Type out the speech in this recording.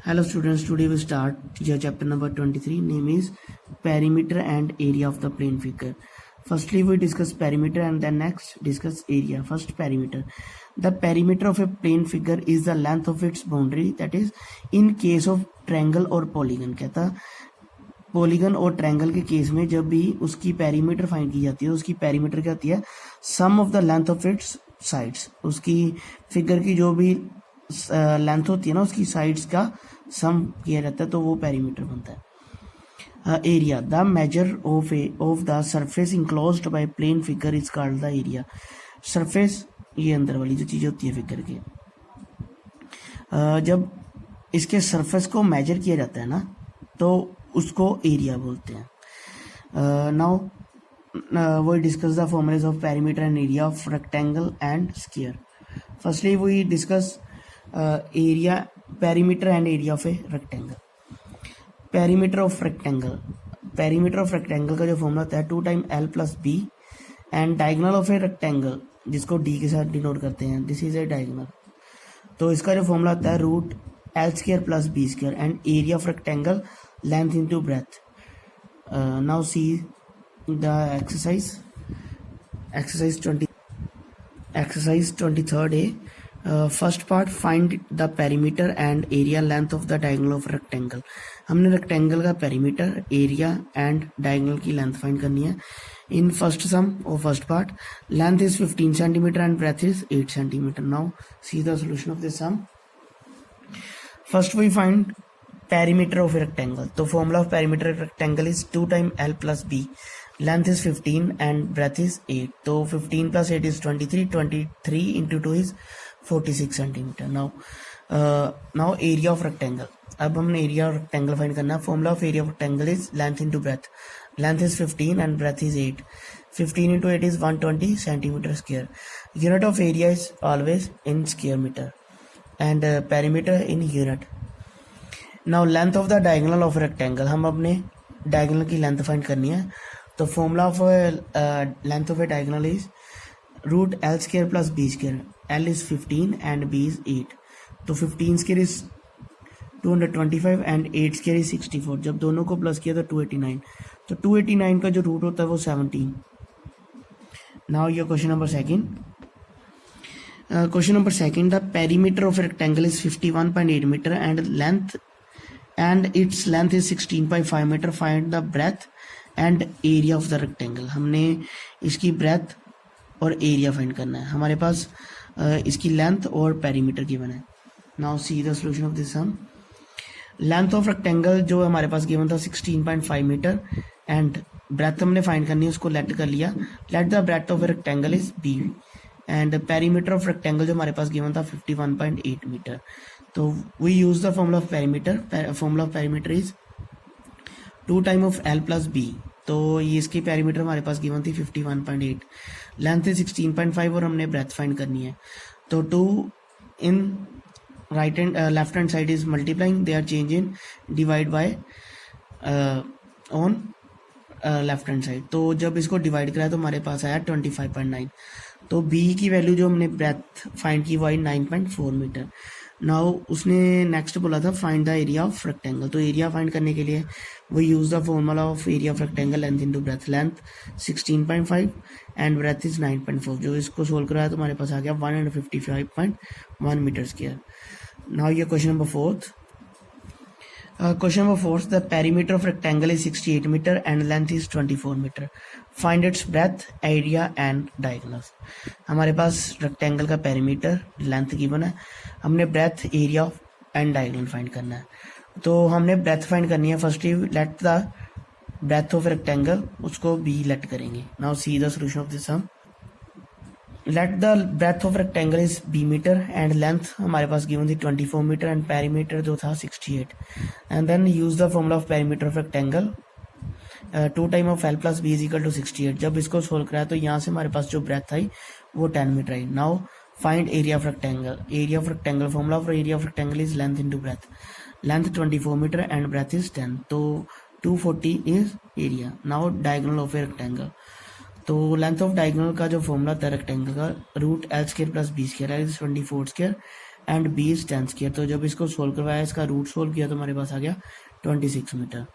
Hello students, today we start your chapter number 23. Name is perimeter and area of the plane figure. Firstly, we discuss perimeter and then next discuss area. First, perimeter. The perimeter of a plane figure is the length of its boundary, that is in case of triangle or polygon. कहता polygon और triangle के case में जब भी उसकी perimeter find की जाती है, उसकी पेरीमीटर क्या होती है? Sum of the length of its sides. उसकी फिगर की जो भी लेंथ होती है ना, उसकी साइड्स का सम किया जाता है, तो वो पेरीमीटर बनता है. Area. The measure of the surface enclosed by plane figure is called the area. Surface ये अंदर वाली जो चीज होती है फिगर की, जब इसके सरफेस को मेजर किया जाता है ना, तो उसको एरिया बोलते हैं. Now we discuss the formulas of perimeter and area of rectangle and sphere. Firstly, we discuss area, perimeter and area of a rectangle. Perimeter of rectangle. Perimeter of rectangle का जो फॉर्मूला होता है 2 time L plus B and diagonal of a rectangle जिसको D के साथ denote करते हैं, this is a diagonal. तो इसका जो फॉर्मूला होता है root L square plus B square and area of rectangle length into breadth. Now see the exercise 23rd A. First part, find the perimeter and area length of the diagonal of rectangle. हमने rectangle का perimeter, area and diagonal की length find करनी है. In first sum और first part, length is 15 centimetre and breadth is 8 centimetre. Now see the solution of this sum. First we find perimeter of a rectangle. तो formula of perimeter of rectangle is 2 time L plus B. Length is 15 and breadth is 8. तो 15 plus 8 is 23. 23 into 2 is 46 centimeter. Now area of rectangle. अब हमने area of rectangle find करना. Formula of area of rectangle is length into breadth. Length is 15 and breadth is 8. 15 into 8 is 120 centimeter square. Unit of area is always in square meter and perimeter in unit. Now length of the diagonal of rectangle. हम अपने diagonal की length find करनी है. तो formula of length of a diagonal is root L square plus B square. L is 15 and B is 8. तो 15 square is 225 and 8 square is 64. जब दोनों को प्लस किया तो 289. तो 289 का जो रूट होता है वो 17. Now your question number second. Question number second, the perimeter of a rectangle is 51.8 meter and its length is 16.5 meter. Find the breadth and area of the rectangle. हमने इसकी breadth और area find करना है. हमारे पास इसकी length और perimeter given है. Now see the solution of this sum. Length of rectangle जो हमारे पास given था 16.5 meter and breadth हमने find करनी है, उसको let कर लिया. Let the breadth of a rectangle is B. And perimeter of rectangle जो हमारे पास गिवन था 51.8 मीटर. तो we use the formula of perimeter. Formula of perimeter is 2 time of L plus B. तो ये इसकी पेरीमीटर हमारे पास गिवन थी 51.8. लेंथ है 16.5 और हमने ब्रेथ फाइंड करनी है. तो 2 in right and left hand side is multiplying, they are change in divide by on left hand side. तो जब इसको डिवाइड कराया तो हमारे पास आया 25.9. तो B की वैल्यू जो हमने ब्रेथ फाइंड की वो आई 9.4 मीटर. नाउ उसने नेक्स्ट बोला था find the area of rectangle. तो एरिया फाइंड करने के लिए वो use the formula of area of rectangle length into breadth. Length 16.5 and breadth is 9.4. जो इसको सोल्व कराया तो हमारे पास आ गया 155.1 मीटर स्क्वायर. नाउ ये question number fourth. Question number 4, the perimeter of rectangle is 68 meter and length is 24 meter. Find its breadth, area and diagonals. हमारे पास rectangle का perimeter, length given है. हमने breadth, area and diagonal find करना है. तो हमने breadth find करनी है. Firstly, let the breadth of rectangle, उसको B let करेंगे. Now see the solution of this sum. Let the breadth of rectangle is B meter and length हमारे पास given थी 24 meter and perimeter जो था 68. And then use the formula of perimeter of rectangle. 2 time of L plus B is equal to 68. जब इसको solve कराया तो यहाँ से हमारे पास जो ब्रेथ आई वो 10 मीटर आई. Now find area of rectangle. Area of rectangle, formula of area of rectangle is length into breadth. Length 24 metre and breadth is 10. तो 240 is area. Now diagonal of a rectangle. तो length of diagonal का जो formula था rectangle का root L square plus B square is 24 square and b is 10 square. तो जब इसको solve करवाया, इसका रूट सोल्व किया तो हमारे पास आ गया 26 मीटर।